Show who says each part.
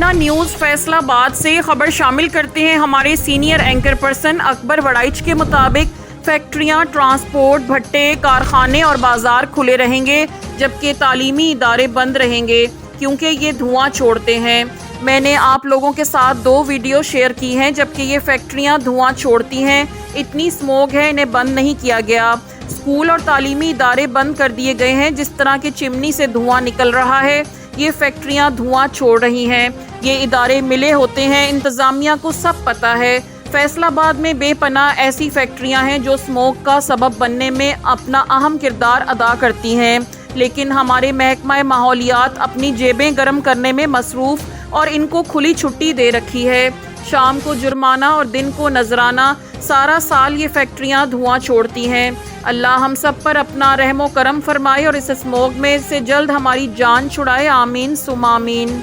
Speaker 1: مدینہ news Faisal آباد سے خبر شامل کرتے ہیں ہمارے سینئر اینکر پرسن اکبر وڑائچ کے مطابق فیکٹریاں، ٹرانسپورٹ، بھٹے، کارخانے اور بازار کھلے رہیں گے جبکہ تعلیمی ادارے بند رہیں گے کیونکہ یہ دھواں چھوڑتے ہیں۔ میں نے آپ لوگوں کے ساتھ 2 ویڈیو شیئر کی ہیں جبکہ یہ فیکٹریاں دھواں چھوڑتی ہیں، اتنی اسموگ ہے، انہیں بند نہیں کیا گیا۔ اسکول اور تعلیمی ادارے بند کر دیے گئے ہیں، جس طرح کی چمنی سے دھواں نکل رہا ہے یہ فیکٹریاں دھواں چھوڑ رہی ہیں۔ یہ ادارے ملے ہوتے ہیں، انتظامیہ کو سب پتہ ہے۔ فیصل آباد میں بے پناہ ایسی فیکٹریاں ہیں جو اسموگ کا سبب بننے میں اپنا اہم کردار ادا کرتی ہیں، لیکن ہمارے محکمہ ماحولیات اپنی جیبیں گرم کرنے میں مصروف اور ان کو کھلی چھٹی دے رکھی ہے۔ شام کو جرمانہ اور دن کو نذرانہ، سارا سال یہ فیکٹریاں دھواں چھوڑتی ہیں۔ اللہ ہم سب پر اپنا رحم و کرم فرمائے اور اس اسموگ میں سے جلد ہماری جان چھڑائے، آمین ثم آمین۔